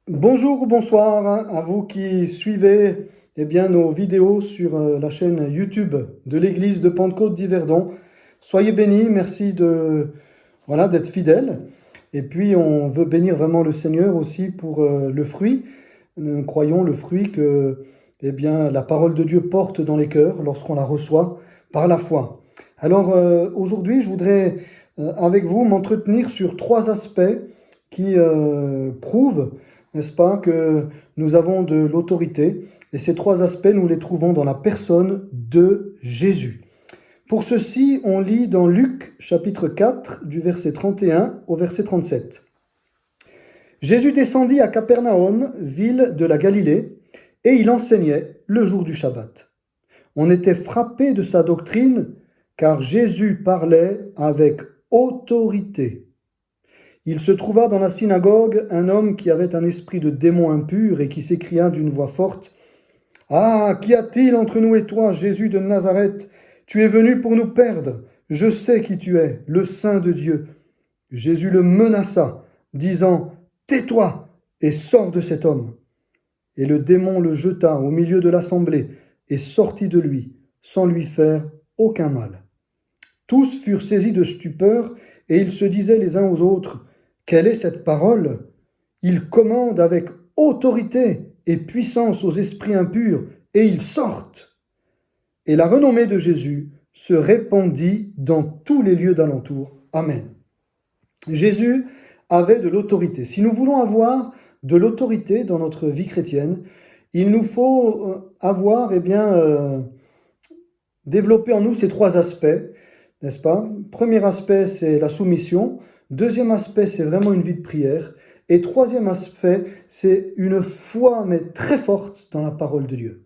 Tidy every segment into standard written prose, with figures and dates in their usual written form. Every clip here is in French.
Bonjour ou bonsoir à vous qui suivez nos vidéos sur la chaîne YouTube de l'église de Pentecôte d'Yverdon. Soyez bénis, merci d'être fidèles. Et puis on veut bénir vraiment le Seigneur aussi pour le fruit. Nous croyons le fruit que la parole de Dieu porte dans les cœurs lorsqu'on la reçoit par la foi. Alors aujourd'hui, je voudrais avec vous m'entretenir sur trois aspects qui prouvent, n'est-ce pas, que nous avons de l'autorité. Et ces trois aspects, nous les trouvons dans la personne de Jésus. Pour ceci, on lit dans Luc chapitre 4, du verset 31 au verset 37. Jésus descendit à Capernaum, ville de la Galilée, et il enseignait le jour du Shabbat. On était frappé de sa doctrine, car Jésus parlait avec autorité. Il se trouva dans la synagogue un homme qui avait un esprit de démon impur et qui s'écria d'une voix forte : « Ah, qu'y a-t-il entre nous et toi, Jésus de Nazareth ? Tu es venu pour nous perdre. Je sais qui tu es, le Saint de Dieu. » Jésus le menaça, disant : « Tais-toi et sors de cet homme. » Et le démon le jeta au milieu de l'assemblée et sortit de lui, sans lui faire aucun mal. Tous furent saisis de stupeur et ils se disaient les uns aux autres : « Quelle est cette parole ? Il commande avec autorité et puissance aux esprits impurs, et ils sortent. » Et la renommée de Jésus se répandit dans tous les lieux d'alentour. Amen. Jésus avait de l'autorité. Si nous voulons avoir de l'autorité dans notre vie chrétienne, il nous faut développer en nous ces trois aspects, n'est-ce pas ? Premier aspect, c'est la soumission. Deuxième aspect, c'est vraiment une vie de prière. Et troisième aspect, c'est une foi, mais très forte, dans la parole de Dieu.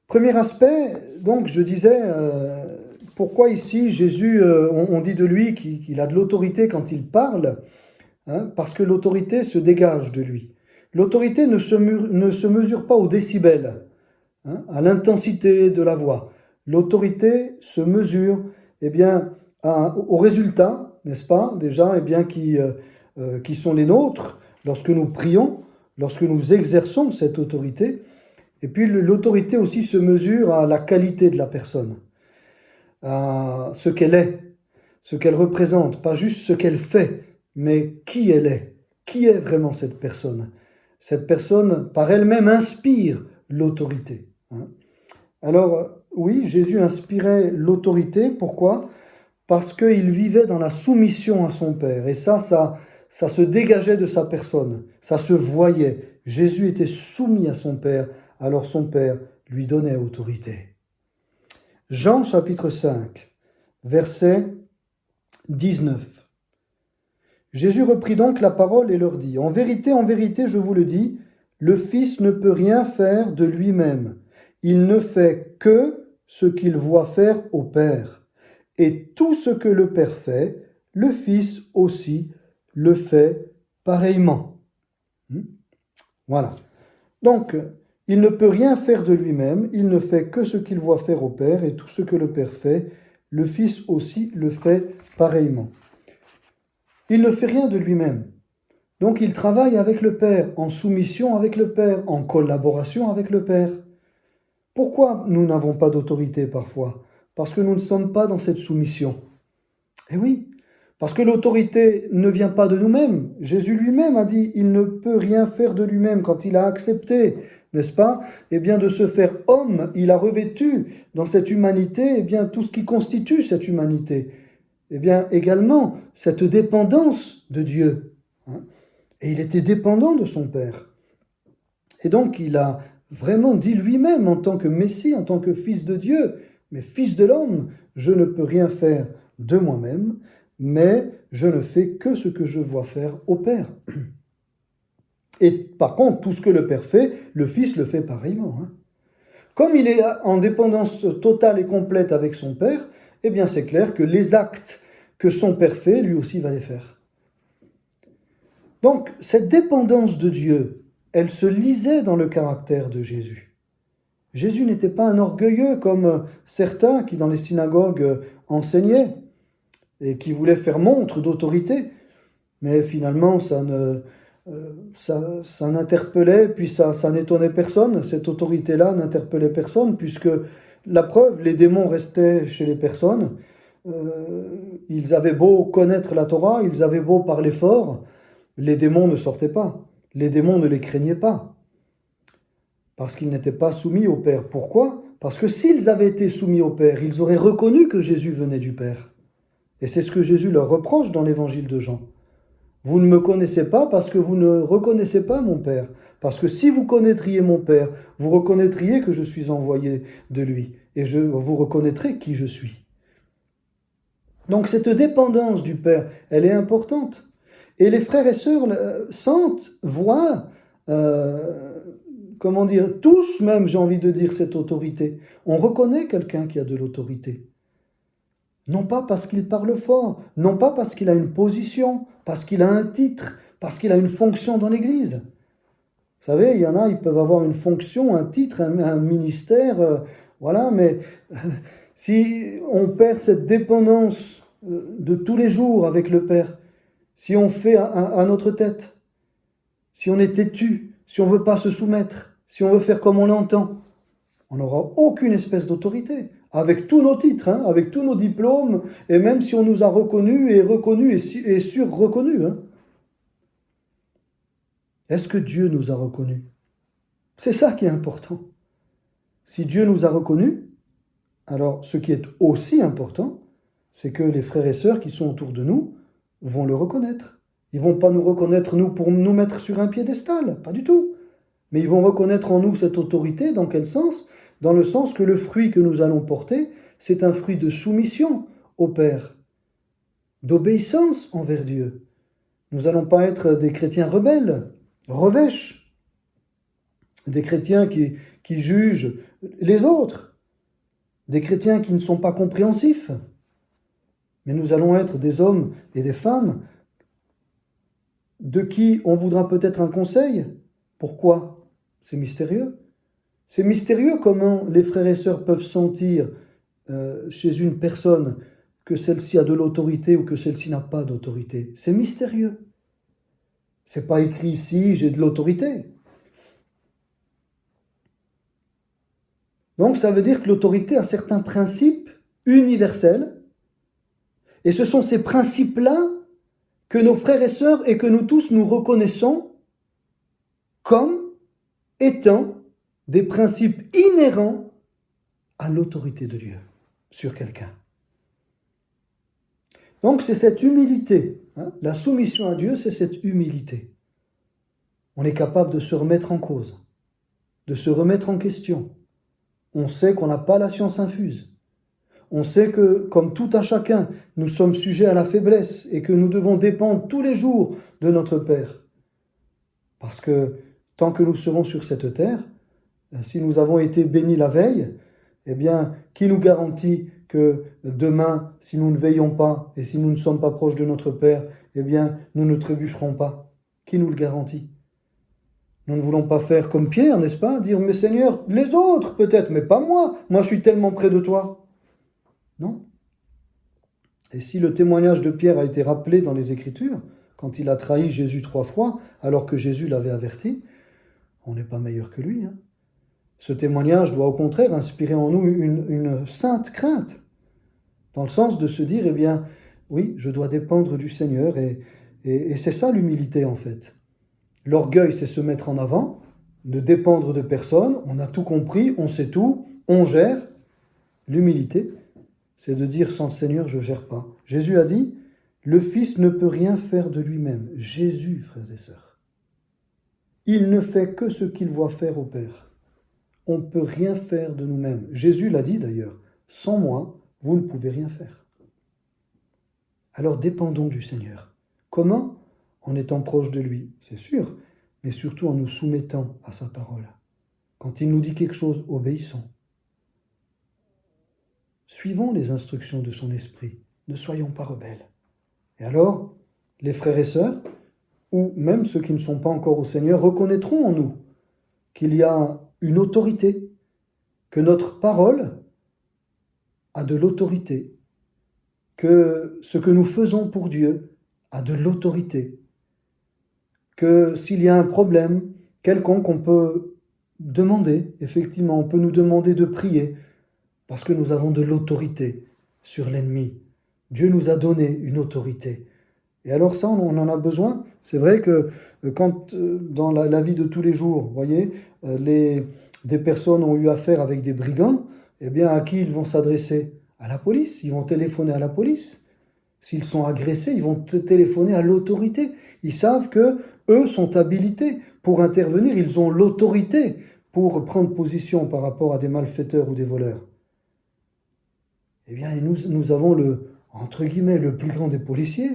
Premier aspect, donc je disais, pourquoi ici Jésus, on dit de lui qu'il a de l'autorité quand il parle, hein, parce que l'autorité se dégage de lui. L'autorité ne se mesure pas au décibel, hein, à l'intensité de la voix. L'autorité se mesure au résultat, n'est-ce pas, déjà, qui sont les nôtres lorsque nous prions, lorsque nous exerçons cette autorité. Et puis l'autorité aussi se mesure à la qualité de la personne, à ce qu'elle est, ce qu'elle représente, pas juste ce qu'elle fait, mais qui elle est. Qui est vraiment cette personne ? Cette personne, par elle-même, inspire l'autorité. Hein. Alors, oui, Jésus inspirait l'autorité. Pourquoi ? Parce qu'il vivait dans la soumission à son Père. Et ça se dégageait de sa personne. Ça se voyait. Jésus était soumis à son Père. Alors son Père lui donnait autorité. Jean chapitre 5, verset 19. Jésus reprit donc la parole et leur dit : « En vérité, je vous le dis, le Fils ne peut rien faire de lui-même. Il ne fait que ce qu'il voit faire au Père. Et tout ce que le Père fait, le Fils aussi le fait pareillement. » Voilà. Donc, il ne peut rien faire de lui-même, il ne fait que ce qu'il voit faire au Père, et tout ce que le Père fait, le Fils aussi le fait pareillement. Il ne fait rien de lui-même. Donc il travaille avec le Père, en soumission avec le Père, en collaboration avec le Père. Pourquoi nous n'avons pas d'autorité parfois ? Parce que nous ne sommes pas dans cette soumission. Eh oui, parce que l'autorité ne vient pas de nous-mêmes. Jésus lui-même a dit : il ne peut rien faire de lui-même quand il a accepté, n'est-ce pas ? De se faire homme, il a revêtu dans cette humanité tout ce qui constitue cette humanité. Également, cette dépendance de Dieu. Hein. Et il était dépendant de son Père. Et donc, il a vraiment dit lui-même, en tant que Messie, en tant que Fils de Dieu, mais Fils de l'homme, je ne peux rien faire de moi-même, mais je ne fais que ce que je vois faire au Père. Et par contre, tout ce que le Père fait, le Fils le fait pareillement. Hein. Comme il est en dépendance totale et complète avec son Père, c'est clair que les actes que son Père fait, lui aussi va les faire. Donc, cette dépendance de Dieu, elle se lisait dans le caractère de Jésus. Jésus n'était pas un orgueilleux comme certains qui, dans les synagogues, enseignaient et qui voulaient faire montre d'autorité. Mais finalement, ça ne ça n'interpellait, puis ça n'étonnait personne, cette autorité-là n'interpellait personne, puisque la preuve, les démons restaient chez les personnes, ils avaient beau connaître la Torah, ils avaient beau parler fort, les démons ne sortaient pas, les démons ne les craignaient pas, parce qu'ils n'étaient pas soumis au Père. Pourquoi? Parce que s'ils avaient été soumis au Père, ils auraient reconnu que Jésus venait du Père. Et c'est ce que Jésus leur reproche dans l'évangile de Jean. Vous ne me connaissez pas parce que vous ne reconnaissez pas mon Père. Parce que si vous connaîtriez mon Père, vous reconnaîtriez que je suis envoyé de lui. Et vous reconnaîtrez qui je suis. Donc cette dépendance du Père, elle est importante. Et les frères et sœurs sentent, voient, touchent même, j'ai envie de dire, cette autorité. On reconnaît quelqu'un qui a de l'autorité. Non pas parce qu'il parle fort, non pas parce qu'il a une position, parce qu'il a un titre, parce qu'il a une fonction dans l'Église. Vous savez, il y en a, ils peuvent avoir une fonction, un titre, un ministère, voilà, mais si on perd cette dépendance de tous les jours avec le Père, si on fait à notre tête, si on est têtu, si on ne veut pas se soumettre, si on veut faire comme on l'entend, on n'aura aucune espèce d'autorité. Avec tous nos titres, avec tous nos diplômes, et même si on nous a reconnus et sur-reconnus. Est-ce que Dieu nous a reconnus? C'est ça qui est important. Si Dieu nous a reconnus, alors ce qui est aussi important, c'est que les frères et sœurs qui sont autour de nous vont le reconnaître. Ils ne vont pas nous reconnaître, nous, pour nous mettre sur un piédestal, pas du tout. Mais ils vont reconnaître en nous cette autorité, dans quel sens? Dans le sens que le fruit que nous allons porter, c'est un fruit de soumission au Père, d'obéissance envers Dieu. Nous n'allons pas être des chrétiens rebelles, revêches, des chrétiens qui jugent les autres, des chrétiens qui ne sont pas compréhensifs. Mais nous allons être des hommes et des femmes de qui on voudra peut-être un conseil. Pourquoi? C'est mystérieux. C'est mystérieux comment les frères et sœurs peuvent sentir chez une personne que celle-ci a de l'autorité ou que celle-ci n'a pas d'autorité. C'est mystérieux. C'est pas écrit ici, j'ai de l'autorité. Donc ça veut dire que l'autorité a certains principes universels, et ce sont ces principes-là que nos frères et sœurs et que nous tous nous reconnaissons comme étant des principes inhérents à l'autorité de Dieu sur quelqu'un. Donc c'est cette humilité, la soumission à Dieu, c'est cette humilité. On est capable de se remettre en cause, de se remettre en question. On sait qu'on n'a pas la science infuse. On sait que, comme tout un chacun, nous sommes sujets à la faiblesse et que nous devons dépendre tous les jours de notre Père. Parce que tant que nous serons sur cette terre, si nous avons été bénis la veille, eh bien, qui nous garantit que demain, si nous ne veillons pas et si nous ne sommes pas proches de notre Père, eh bien, nous ne trébucherons pas? Qui nous le garantit? Nous ne voulons pas faire comme Pierre, n'est-ce pas? Dire, mais Seigneur, les autres peut-être, mais pas moi. Moi, je suis tellement près de toi. Non. Et si le témoignage de Pierre a été rappelé dans les Écritures, quand il a trahi Jésus 3 fois, alors que Jésus l'avait averti, on n'est pas meilleur que lui. Ce témoignage doit au contraire inspirer en nous une sainte crainte, dans le sens de se dire, eh bien, oui, je dois dépendre du Seigneur, et c'est ça l'humilité en fait. L'orgueil, c'est se mettre en avant, ne dépendre de personne, on a tout compris, on sait tout, on gère. L'humilité, c'est de dire, sans le Seigneur, je ne gère pas. Jésus a dit, le Fils ne peut rien faire de lui-même. Jésus, frères et sœurs. Il ne fait que ce qu'il voit faire au Père. On ne peut rien faire de nous-mêmes. Jésus l'a dit d'ailleurs, sans moi, vous ne pouvez rien faire. Alors dépendons du Seigneur. Comment? En étant proche de lui, c'est sûr, mais surtout en nous soumettant à sa parole. Quand il nous dit quelque chose, obéissons. Suivons les instructions de son esprit, ne soyons pas rebelles. Et alors, les frères et sœurs, ou même ceux qui ne sont pas encore au Seigneur, reconnaîtront en nous qu'il y a une autorité, que notre parole a de l'autorité, que ce que nous faisons pour Dieu a de l'autorité, que s'il y a un problème quelconque, on peut demander, effectivement, on peut nous demander de prier, parce que nous avons de l'autorité sur l'ennemi. Dieu nous a donné une autorité. Et alors ça, on en a besoin. C'est vrai que quand dans la vie de tous les jours, vous voyez, des personnes ont eu affaire avec des brigands, eh bien à qui ils vont s'adresser? À la police. Ils vont téléphoner à la police. S'ils sont agressés, ils vont téléphoner à l'autorité. Ils savent que eux sont habilités pour intervenir. Ils ont l'autorité pour prendre position par rapport à des malfaiteurs ou des voleurs. Eh bien, nous avons entre guillemets, le plus grand des policiers.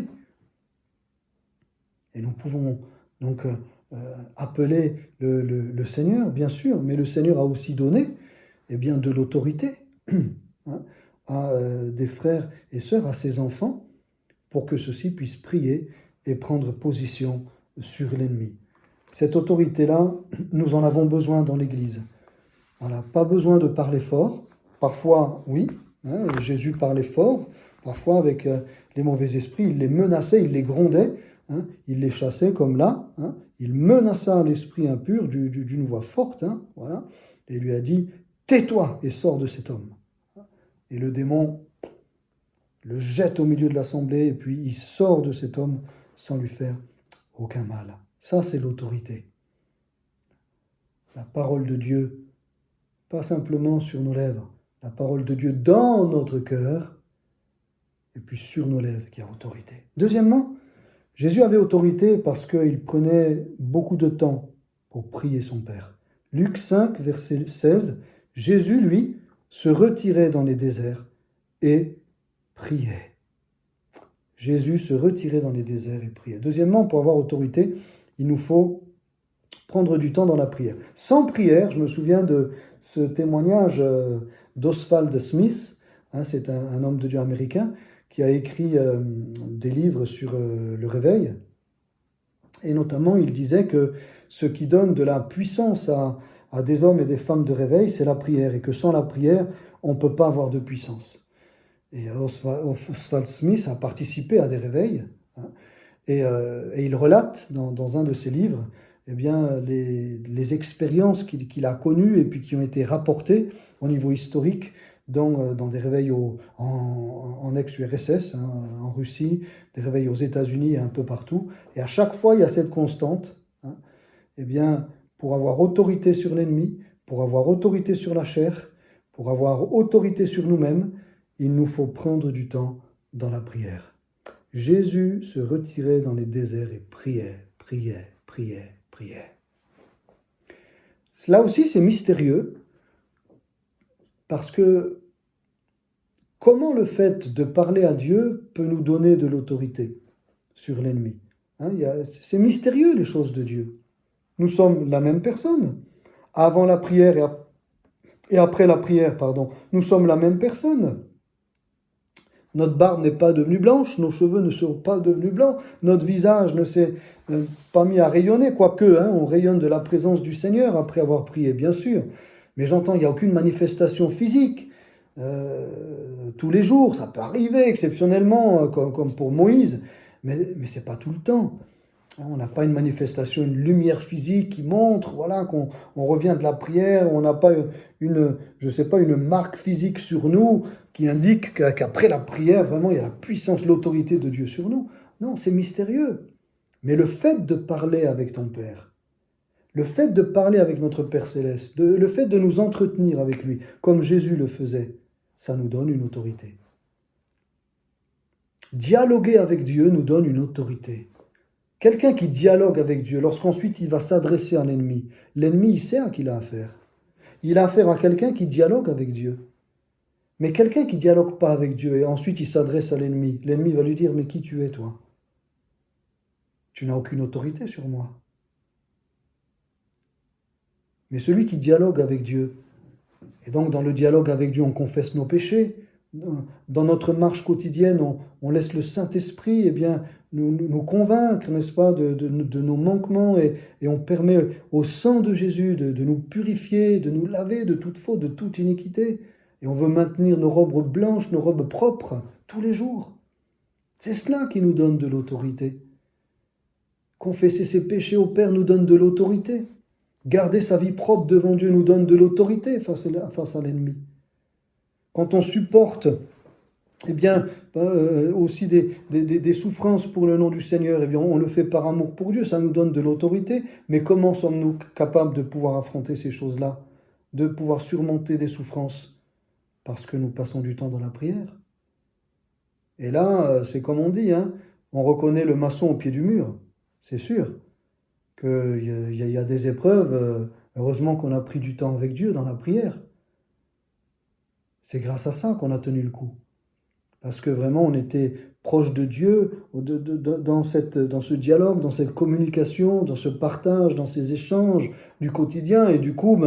Et nous pouvons donc appeler le Seigneur, bien sûr, mais le Seigneur a aussi donné eh bien, de l'autorité hein, à des frères et sœurs, à ses enfants, pour que ceux-ci puissent prier et prendre position sur l'ennemi. Cette autorité-là, nous en avons besoin dans l'Église. Voilà, pas besoin de parler fort. Parfois, oui, hein, Jésus parlait fort. Parfois, avec les mauvais esprits, il les menaçait, il les grondait. Hein, il les chassait comme là. Hein, il menaça l'esprit impur d'une voix forte. Hein, voilà, et lui a dit « Tais-toi et sors de cet homme ». Et le démon le jette au milieu de l'assemblée et puis il sort de cet homme sans lui faire aucun mal. Ça, c'est l'autorité. La parole de Dieu, pas simplement sur nos lèvres, la parole de Dieu dans notre cœur et puis sur nos lèvres qui a autorité. Deuxièmement, Jésus avait autorité parce qu'il prenait beaucoup de temps pour prier son Père. Luc 5, verset 16, Jésus, lui, se retirait dans les déserts et priait. Jésus se retirait dans les déserts et priait. Deuxièmement, pour avoir autorité, il nous faut prendre du temps dans la prière. Sans prière, je me souviens de ce témoignage d'Oswald Smith, hein, c'est un homme de Dieu américain, qui a écrit des livres sur le réveil. Et notamment, il disait que ce qui donne de la puissance à des hommes et des femmes de réveil, c'est la prière. Et que sans la prière, on ne peut pas avoir de puissance. Et Oswald Smith a participé à des réveils. Hein, et il relate dans un de ses livres eh bien, les expériences qu'il a connues et puis qui ont été rapportées au niveau historique dans des réveils en ex-URSS, hein, en Russie, des réveils aux États-Unis et un peu partout. Et à chaque fois, il y a cette constante. Hein, eh bien, pour avoir autorité sur l'ennemi, pour avoir autorité sur la chair, pour avoir autorité sur nous-mêmes, il nous faut prendre du temps dans la prière. Jésus se retirait dans les déserts et priait, priait, priait, priait. Là aussi, c'est mystérieux, parce que comment le fait de parler à Dieu peut nous donner de l'autorité sur l'ennemi? Hein, c'est mystérieux, les choses de Dieu. Nous sommes la même personne. Avant la prière et après la prière, pardon, nous sommes la même personne. Notre barbe n'est pas devenue blanche, nos cheveux ne sont pas devenus blancs, notre visage ne s'est pas mis à rayonner, quoique hein, on rayonne de la présence du Seigneur après avoir prié, bien sûr. Mais j'entends, il n'y a aucune manifestation physique. Tous les jours, ça peut arriver exceptionnellement, comme pour Moïse, mais ce n'est pas tout le temps. On n'a pas une manifestation, une lumière physique qui montre voilà, qu'on revient de la prière, on n'a pas une marque physique sur nous qui indique qu'après la prière, vraiment, il y a la puissance, l'autorité de Dieu sur nous. Non, c'est mystérieux. Mais le fait de parler avec ton Père, le fait de parler avec notre Père Céleste, le fait de nous entretenir avec lui, comme Jésus le faisait, ça nous donne une autorité. Dialoguer avec Dieu nous donne une autorité. Quelqu'un qui dialogue avec Dieu, lorsqu'ensuite il va s'adresser à l'ennemi, l'ennemi il sait à qui il a affaire. Il a affaire à quelqu'un qui dialogue avec Dieu. Mais quelqu'un qui ne dialogue pas avec Dieu et ensuite il s'adresse à l'ennemi, l'ennemi va lui dire « Mais qui tu es toi? Tu n'as aucune autorité sur moi. » Mais celui qui dialogue avec Dieu, et donc dans le dialogue avec Dieu on confesse nos péchés, dans notre marche quotidienne on laisse le Saint-Esprit nous convaincre, n'est-ce pas, de nos manquements et on permet au sang de Jésus de nous purifier, de nous laver de toute faute, de toute iniquité. Et on veut maintenir nos robes blanches, nos robes propres, tous les jours. C'est cela qui nous donne de l'autorité. Confesser ses péchés au Père nous donne de l'autorité. Garder sa vie propre devant Dieu nous donne de l'autorité face à l'ennemi. Quand on supporte aussi des souffrances pour le nom du Seigneur, on le fait par amour pour Dieu, ça nous donne de l'autorité. Mais comment sommes-nous capables de pouvoir affronter ces choses-là, de pouvoir surmonter des souffrances? Parce que nous passons du temps dans la prière. Et là, c'est comme on dit, on reconnaît le maçon au pied du mur. C'est sûr qu'il y a des épreuves, heureusement qu'on a pris du temps avec Dieu dans la prière. C'est grâce à ça qu'on a tenu le coup. Parce que vraiment, on était proche de Dieu dans ce dialogue, dans cette communication, dans ce partage, dans ces échanges du quotidien. Et du coup,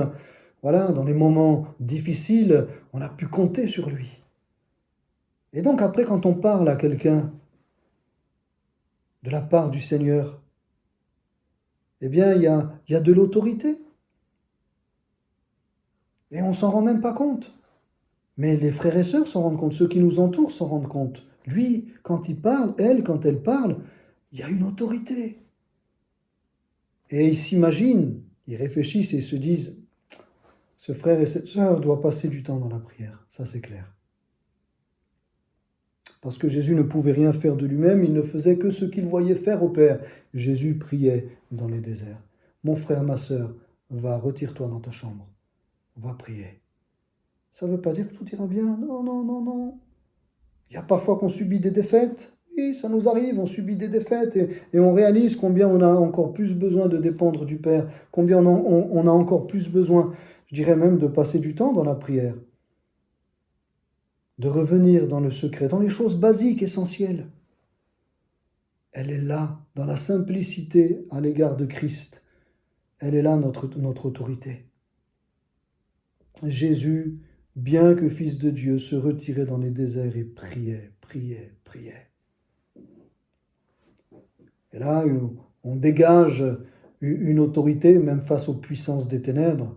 dans les moments difficiles, on a pu compter sur lui. Et donc après, quand on parle à quelqu'un de la part du Seigneur, il y a de l'autorité. Et on ne s'en rend même pas compte. Mais les frères et sœurs s'en rendent compte, ceux qui nous entourent s'en rendent compte. Lui, quand il parle, elle, quand elle parle, il y a une autorité. Et ils s'imaginent, ils réfléchissent et ils se disent, ce frère et cette sœur doivent passer du temps dans la prière, ça c'est clair. Parce que Jésus ne pouvait rien faire de lui-même, il ne faisait que ce qu'il voyait faire au Père. Jésus priait dans les déserts. Mon frère, ma sœur, va, retire-toi dans ta chambre, va prier. Ça ne veut pas dire que tout ira bien. Non, non, non, non. Il y a parfois qu'on subit des défaites. Oui, ça nous arrive, on subit des défaites et on réalise combien on a encore plus besoin de dépendre du Père, combien on a encore plus besoin, je dirais même, de passer du temps dans la prière, de revenir dans le secret, dans les choses basiques, essentielles. Elle est là, dans la simplicité à l'égard de Christ. Elle est là, notre autorité. Jésus, bien que fils de Dieu, se retirait dans les déserts et priait. Et là, on dégage une autorité, même face aux puissances des ténèbres.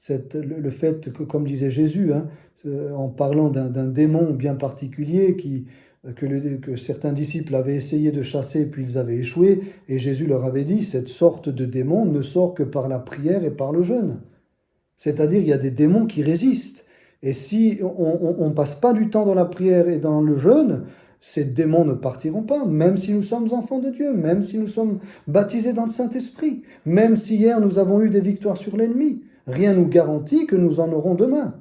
Le fait que, comme disait Jésus, en parlant d'un démon bien particulier que certains disciples avaient essayé de chasser puis ils avaient échoué, et Jésus leur avait dit, cette sorte de démon ne sort que par la prière et par le jeûne. C'est-à-dire, il y a des démons qui résistent. Et si on ne passe pas du temps dans la prière et dans le jeûne, ces démons ne partiront pas, même si nous sommes enfants de Dieu, même si nous sommes baptisés dans le Saint-Esprit, même si hier nous avons eu des victoires sur l'ennemi. Rien ne nous garantit que nous en aurons demain.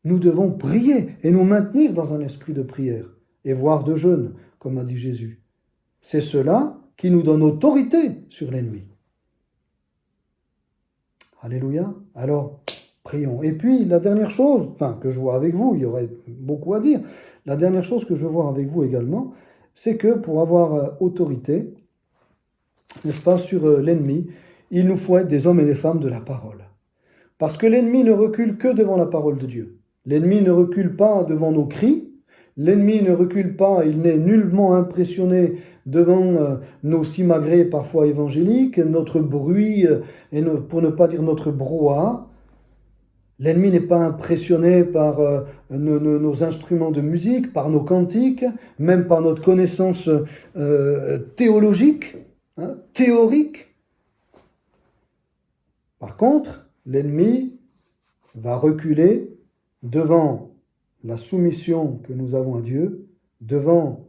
Nous devons prier et nous maintenir dans un esprit de prière et voire de jeûne, comme a dit Jésus. C'est cela qui nous donne autorité sur l'ennemi. Alléluia. Alors, prions. Et puis, la dernière chose, que je vois avec vous, il y aurait beaucoup à dire, la dernière chose que je veux voir avec vous également, c'est que pour avoir autorité, n'est-ce pas, sur l'ennemi, il nous faut être des hommes et des femmes de la parole. Parce que l'ennemi ne recule que devant la parole de Dieu. L'ennemi ne recule pas devant nos cris, l'ennemi ne recule pas, il n'est nullement impressionné devant nos simagrées parfois évangéliques, notre bruit, et pour ne pas dire notre brouhaha. L'ennemi n'est pas impressionné par nos instruments de musique, par nos cantiques, même par notre connaissance théologique, théorique. Par contre, l'ennemi va reculer devant la soumission que nous avons à Dieu, devant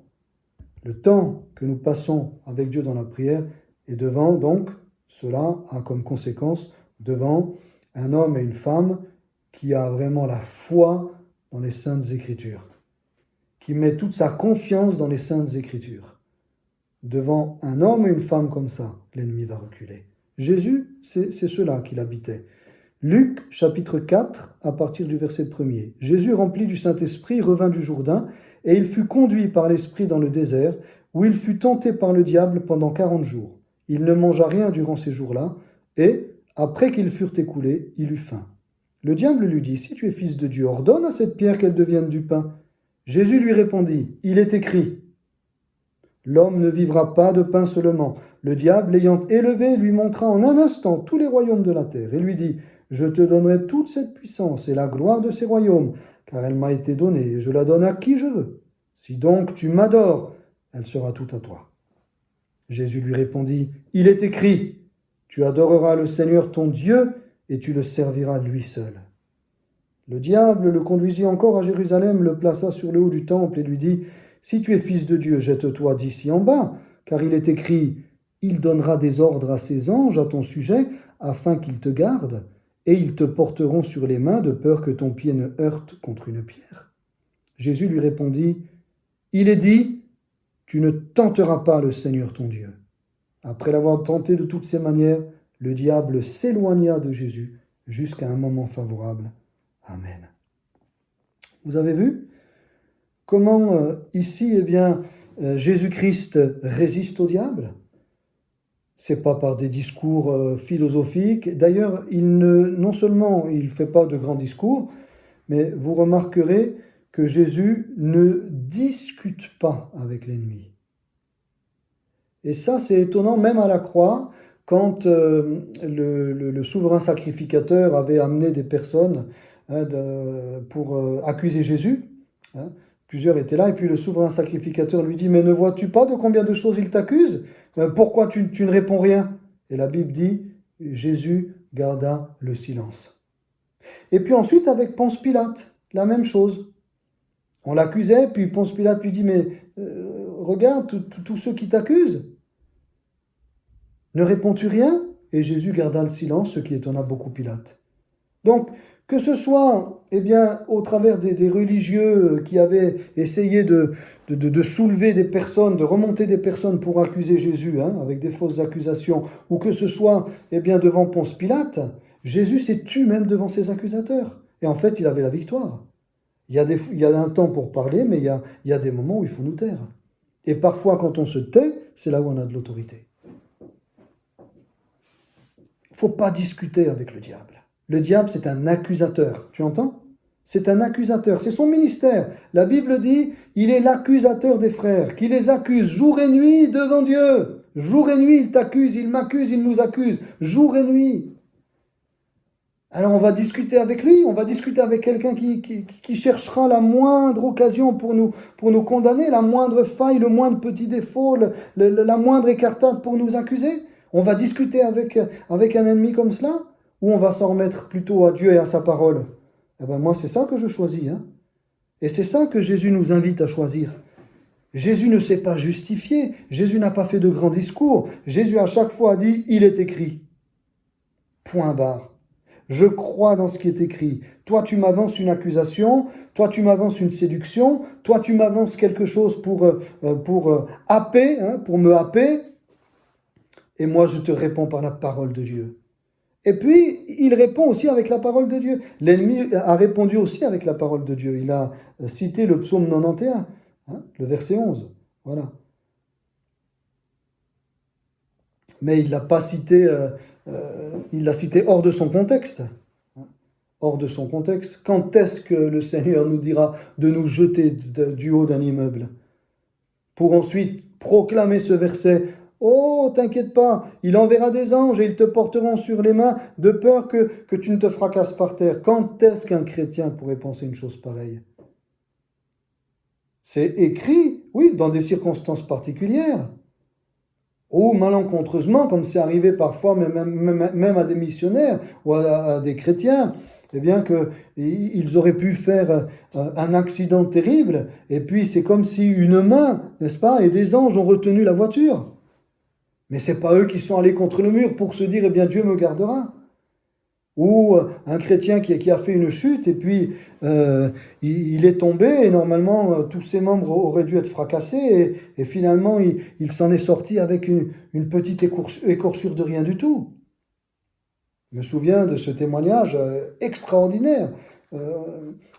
le temps que nous passons avec Dieu dans la prière, et devant, donc, cela a comme conséquence, devant un homme et une femme qui a vraiment la foi dans les Saintes Écritures, qui met toute sa confiance dans les Saintes Écritures. Devant un homme et une femme comme ça, l'ennemi va reculer. Jésus, c'est cela qu'il habitait. Luc, chapitre 4, à partir du verset 1er. Jésus, rempli du Saint-Esprit, revint du Jourdain, et il fut conduit par l'Esprit dans le désert, où il fut tenté par le diable pendant 40 jours. Il ne mangea rien durant ces jours-là, et, après qu'ils furent écoulés, il eut faim. Le diable lui dit, « Si tu es fils de Dieu, ordonne à cette pierre qu'elle devienne du pain. » Jésus lui répondit, « Il est écrit, l'homme ne vivra pas de pain seulement. » Le diable, l'ayant élevé, lui montra en un instant tous les royaumes de la terre, et lui dit, « Je te donnerai toute cette puissance et la gloire de ces royaumes, car elle m'a été donnée, et je la donne à qui je veux. Si donc tu m'adores, elle sera toute à toi. » Jésus lui répondit, « Il est écrit, tu adoreras le Seigneur ton Dieu et tu le serviras lui seul. » Le diable le conduisit encore à Jérusalem, le plaça sur le haut du temple et lui dit, « Si tu es fils de Dieu, jette-toi d'ici en bas, car il est écrit, il donnera des ordres à ses anges à ton sujet, afin qu'ils te gardent, et ils te porteront sur les mains de peur que ton pied ne heurte contre une pierre. » Jésus lui répondit, « Il est dit, tu ne tenteras pas le Seigneur ton Dieu. » Après l'avoir tenté de toutes ces manières, le diable s'éloigna de Jésus jusqu'à un moment favorable. Amen. Vous avez vu comment ici, Jésus-Christ résiste au diable? C'est pas par des discours philosophiques. D'ailleurs, non seulement il ne fait pas de grands discours, mais vous remarquerez que Jésus ne discute pas avec l'ennemi. Et ça, c'est étonnant, même à la croix, quand le souverain sacrificateur avait amené des personnes pour accuser Jésus. Plusieurs étaient là, et puis le souverain sacrificateur lui dit, « Mais ne vois-tu pas de combien de choses il t'accuse ? Pourquoi tu ne réponds rien ?» Et la Bible dit, Jésus garda le silence. Et puis ensuite, avec Ponce Pilate, la même chose. On l'accusait, puis Ponce Pilate lui dit, « Mais regarde, tous ceux qui t'accusent, ne réponds-tu rien ?» Et Jésus garda le silence, ce qui étonna beaucoup Pilate. Donc, que ce soit au travers des religieux qui avaient essayé de soulever des personnes, de remonter des personnes pour accuser Jésus, avec des fausses accusations, ou que ce soit devant Ponce Pilate, Jésus s'est tu même devant ses accusateurs. Et en fait, il avait la victoire. Il y a un temps pour parler, mais il y a des moments où il faut nous taire. Et parfois, quand on se tait, c'est là où on a de l'autorité. Il ne faut pas discuter avec le diable. Le diable, c'est un accusateur. Tu entends ? C'est un accusateur. C'est son ministère. La Bible dit, il est l'accusateur des frères, qui les accuse jour et nuit devant Dieu. Jour et nuit, il t'accuse, il m'accuse, il nous accuse. Jour et nuit. Alors on va discuter avec lui, on va discuter avec quelqu'un qui cherchera la moindre occasion pour nous condamner, la moindre faille, le moindre petit défaut, la moindre écartade pour nous accuser. On va discuter avec un ennemi comme cela, ou on va s'en remettre plutôt à Dieu et à sa parole. Moi, c'est ça que je choisis. Et c'est ça que Jésus nous invite à choisir. Jésus ne s'est pas justifié. Jésus n'a pas fait de grands discours. Jésus à chaque fois a dit, il est écrit. Point barre. Je crois dans ce qui est écrit. Toi, tu m'avances une accusation. Toi, tu m'avances une séduction. Toi, tu m'avances quelque chose pour happer, pour me happer. Et moi, je te réponds par la parole de Dieu. Et puis, il répond aussi avec la parole de Dieu. L'ennemi a répondu aussi avec la parole de Dieu. Il a cité le psaume 91, le verset 11. Voilà. Mais il l'a pas cité, il l'a cité hors de son contexte. Hors de son contexte. Quand est-ce que le Seigneur nous dira de nous jeter du haut d'un immeuble? Pour ensuite proclamer ce verset. Oh, t'inquiète pas, il enverra des anges et ils te porteront sur les mains de peur que tu ne te fracasses par terre. Quand est-ce qu'un chrétien pourrait penser une chose pareille? C'est écrit, oui, dans des circonstances particulières. Ou malencontreusement, comme c'est arrivé parfois même à des missionnaires ou à des chrétiens, qu'ils auraient pu faire un accident terrible, et puis c'est comme si une main, n'est-ce pas, et des anges ont retenu la voiture. Mais ce n'est pas eux qui sont allés contre le mur pour se dire, Dieu me gardera. Ou un chrétien qui a fait une chute et puis il est tombé et normalement tous ses membres auraient dû être fracassés et finalement il s'en est sorti avec une petite écorchure de rien du tout. Je me souviens de ce témoignage extraordinaire.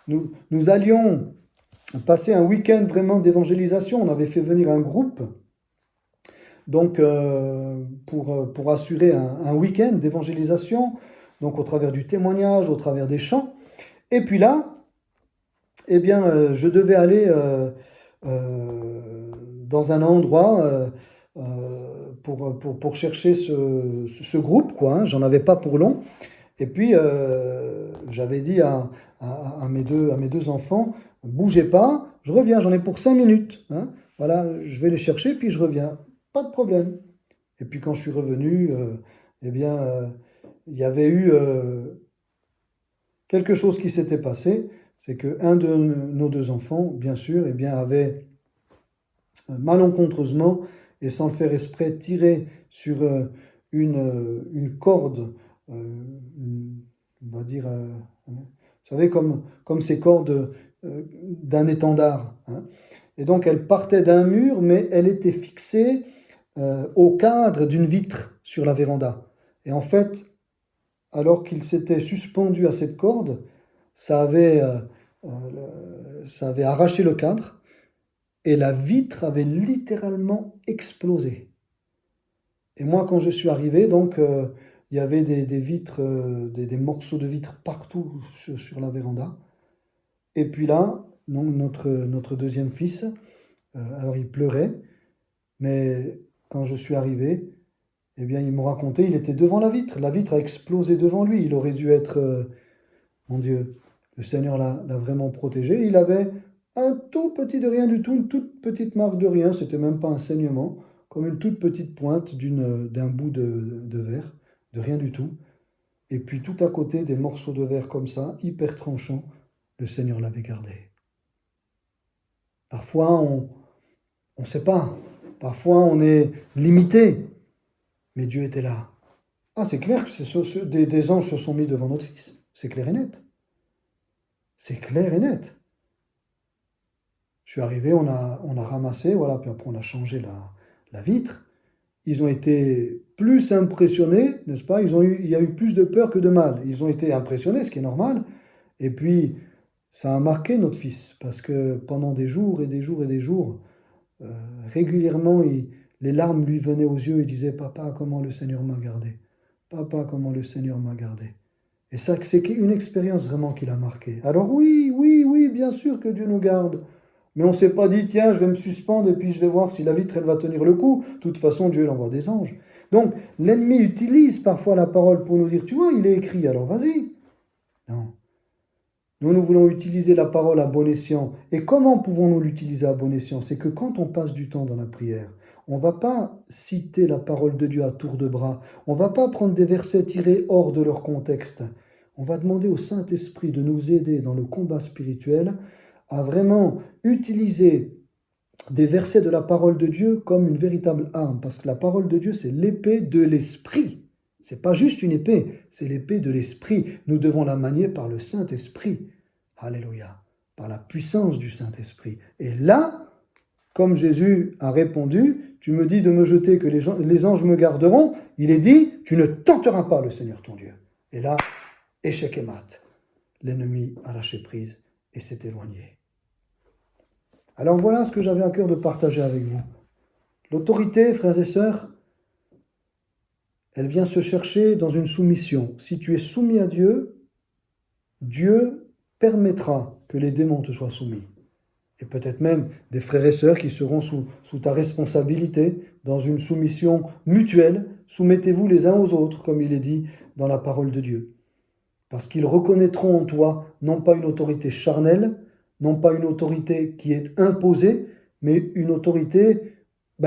Nous allions passer un week-end vraiment d'évangélisation. On avait fait venir un groupe. Donc, pour assurer un week-end d'évangélisation, donc au travers du témoignage, au travers des chants. Et puis là, je devais aller dans un endroit pour chercher ce groupe, quoi. J'en avais pas pour long. Et puis, j'avais dit à mes deux enfants, bougez pas, je reviens, j'en ai pour 5 minutes. Voilà, je vais les chercher, puis je reviens. pas de problème. Et puis quand je suis revenu, il y avait eu quelque chose qui s'était passé, c'est qu'un de nos deux enfants, bien sûr, avait malencontreusement et sans le faire exprès tiré sur une corde, on va dire, vous savez, comme ces cordes d'un étendard, hein. Et donc elle partait d'un mur, mais elle était fixée au cadre d'une vitre sur la véranda. Et en fait, alors qu'il s'était suspendu à cette corde, ça avait, ça avait arraché le cadre et la vitre avait littéralement explosé. Et moi, quand je suis arrivé, donc, il y avait des vitres, des morceaux de vitre partout sur la véranda. Et puis là, donc, notre deuxième fils, alors il pleurait, mais quand je suis arrivé, ils m'ont raconté, il était devant la vitre a explosé devant lui, il aurait dû être, mon Dieu, le Seigneur l'a vraiment protégé, il avait un tout petit de rien du tout, une toute petite marque de rien, c'était même pas un saignement, comme une toute petite pointe d'un bout de verre, de rien du tout. Et puis tout à côté, des morceaux de verre comme ça, hyper tranchants, le Seigneur l'avait gardé. Parfois, on ne sait pas, parfois on est limité, mais Dieu était là. Ah, c'est clair que des anges se sont mis devant notre fils, c'est clair et net. C'est clair et net. Je suis arrivé, on a ramassé, voilà, puis après on a changé la vitre. Ils ont été plus impressionnés, n'est-ce pas? Il y a eu plus de peur que de mal. Ils ont été impressionnés, ce qui est normal. Et puis, ça a marqué notre fils, parce que pendant des jours et des jours et des jours, euh, régulièrement, les larmes lui venaient aux yeux. Il disait, Papa, comment le Seigneur m'a gardé. Papa, comment le Seigneur m'a gardé. Et ça, c'est une expérience vraiment qui l'a marqué. Alors oui, oui, oui, bien sûr que Dieu nous garde. Mais on ne s'est pas dit, tiens, je vais me suspendre et puis je vais voir si la vitre, elle va tenir le coup. De toute façon, Dieu, il envoie des anges. Donc, l'ennemi utilise parfois la parole pour nous dire, tu vois, il est écrit, alors vas-y. Non. Nous voulons utiliser la parole à bon escient. Et comment pouvons-nous l'utiliser à bon escient? C'est que quand on passe du temps dans la prière, on ne va pas citer la parole de Dieu à tour de bras. On ne va pas prendre des versets tirés hors de leur contexte. On va demander au Saint-Esprit de nous aider dans le combat spirituel à vraiment utiliser des versets de la parole de Dieu comme une véritable arme. Parce que la parole de Dieu, c'est l'épée de l'Esprit. Ce n'est pas juste une épée, c'est l'épée de l'Esprit. Nous devons la manier par le Saint-Esprit. Alléluia. Par la puissance du Saint-Esprit. Et là, comme Jésus a répondu, tu me dis de me jeter que les anges me garderont. Il est dit, tu ne tenteras pas le Seigneur ton Dieu. Et là, échec et mat. L'ennemi a lâché prise et s'est éloigné. Alors voilà ce que j'avais à cœur de partager avec vous. L'autorité, frères et sœurs, elle vient se chercher dans une soumission. Si tu es soumis à Dieu, Dieu permettra que les démons te soient soumis. Et peut-être même des frères et sœurs qui seront sous ta responsabilité, dans une soumission mutuelle. Soumettez-vous les uns aux autres, comme il est dit dans la parole de Dieu. Parce qu'ils reconnaîtront en toi non pas une autorité charnelle, non pas une autorité qui est imposée, mais une autorité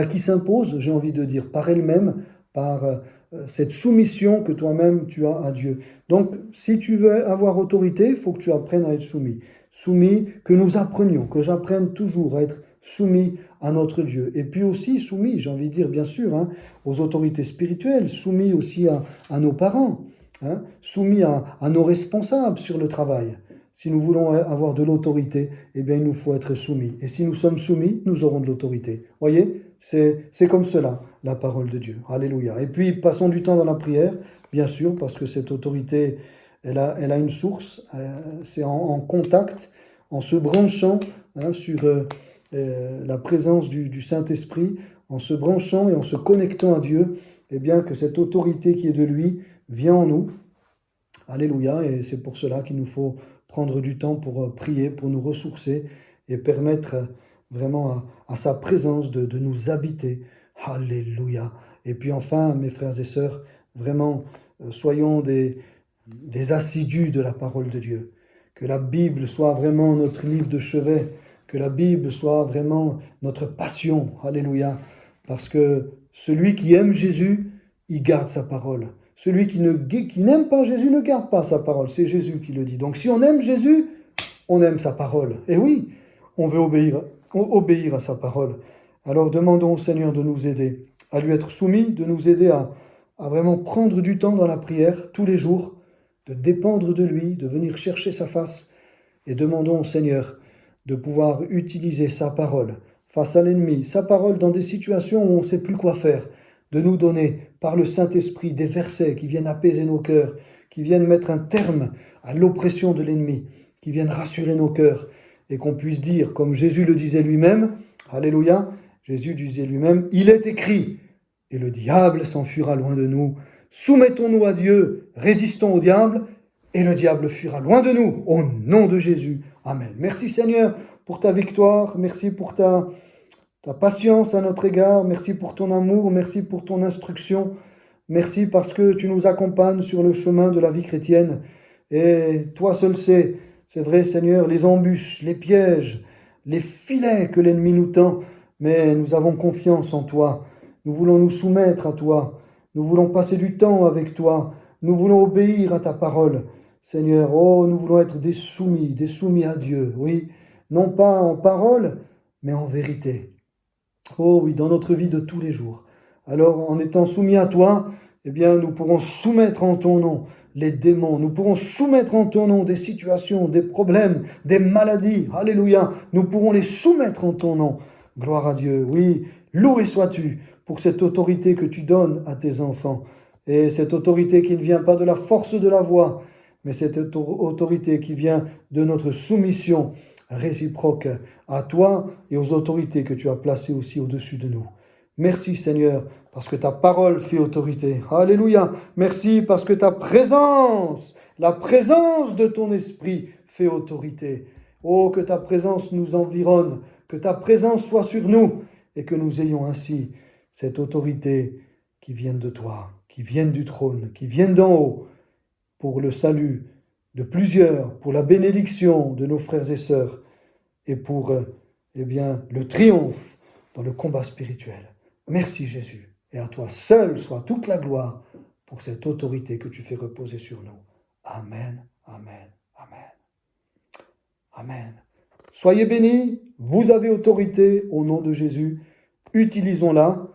qui s'impose, j'ai envie de dire, par elle-même, par cette soumission que toi-même tu as à Dieu. Donc, si tu veux avoir autorité, il faut que tu apprennes à être soumis. Soumis, que nous apprenions, que j'apprenne toujours à être soumis à notre Dieu. Et puis aussi soumis, j'ai envie de dire, bien sûr, hein, aux autorités spirituelles, soumis aussi à nos parents, hein, soumis à nos responsables sur le travail. Si nous voulons avoir de l'autorité, il nous faut être soumis. Et si nous sommes soumis, nous aurons de l'autorité. Voyez, c'est comme cela, la parole de Dieu. Alléluia. Et puis, passons du temps dans la prière, bien sûr, parce que cette autorité, elle a une source. C'est en contact, en se branchant sur la présence du Saint-Esprit, en se branchant et en se connectant à Dieu, que cette autorité qui est de lui vient en nous. Alléluia. Et c'est pour cela qu'il nous faut prendre du temps pour prier, pour nous ressourcer et permettre vraiment à sa présence de nous habiter. Alléluia. Et puis enfin, mes frères et sœurs, vraiment, soyons des assidus de la parole de Dieu. Que la Bible soit vraiment notre livre de chevet, que la Bible soit vraiment notre passion. Alléluia. Parce que celui qui aime Jésus, il garde sa parole. Celui qui n'aime pas Jésus ne garde pas sa parole. C'est Jésus qui le dit. Donc si on aime Jésus, on aime sa parole. Et oui, on veut obéir à sa parole. Alors demandons au Seigneur de nous aider à lui être soumis, de nous aider à vraiment prendre du temps dans la prière tous les jours, de dépendre de lui, de venir chercher sa face. Et demandons au Seigneur de pouvoir utiliser sa parole face à l'ennemi, sa parole dans des situations où on ne sait plus quoi faire, de nous donner par le Saint-Esprit des versets qui viennent apaiser nos cœurs, qui viennent mettre un terme à l'oppression de l'ennemi, qui viennent rassurer nos cœurs, et qu'on puisse dire, comme Jésus le disait lui-même, Alléluia, Jésus disait lui-même, il est écrit, et le diable s'enfuira loin de nous. Soumettons-nous à Dieu, résistons au diable, et le diable fuira loin de nous, au nom de Jésus. Amen. Merci Seigneur pour ta victoire, merci pour ta patience à notre égard, merci pour ton amour, merci pour ton instruction, merci parce que tu nous accompagnes sur le chemin de la vie chrétienne. Et toi seul sais, c'est vrai Seigneur, les embûches, les pièges, les filets que l'ennemi nous tend, mais nous avons confiance en toi. Nous voulons nous soumettre à toi, nous voulons passer du temps avec toi, nous voulons obéir à ta parole. Seigneur, oh, nous voulons être des soumis à Dieu, oui, non pas en parole, mais en vérité. Oh oui, dans notre vie de tous les jours. Alors, en étant soumis à toi, eh bien, nous pourrons soumettre en ton nom les démons, nous pourrons soumettre en ton nom des situations, des problèmes, des maladies. Alléluia, nous pourrons les soumettre en ton nom. Gloire à Dieu, oui, loué sois-tu pour cette autorité que tu donnes à tes enfants. Et cette autorité qui ne vient pas de la force de la voix, mais cette autorité qui vient de notre soumission réciproque à toi et aux autorités que tu as placées aussi au-dessus de nous. Merci Seigneur, parce que ta parole fait autorité. Alléluia. Merci parce que ta présence, la présence de ton esprit fait autorité. Oh, que ta présence nous environne, que ta présence soit sur nous et que nous ayons ainsi cette autorité qui vient de toi, qui vient du trône, qui vient d'en haut, pour le salut de plusieurs, pour la bénédiction de nos frères et sœurs et pour le triomphe dans le combat spirituel. Merci Jésus, et à toi seul soit toute la gloire pour cette autorité que tu fais reposer sur nous. Amen, amen, amen. Amen. Soyez bénis, vous avez autorité au nom de Jésus. Utilisons-la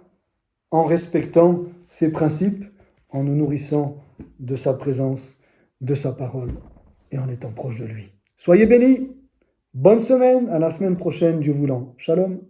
en respectant ses principes, en nous nourrissant de sa présence, de sa parole et en étant proche de lui. Soyez bénis, bonne semaine, à la semaine prochaine, Dieu voulant. Shalom.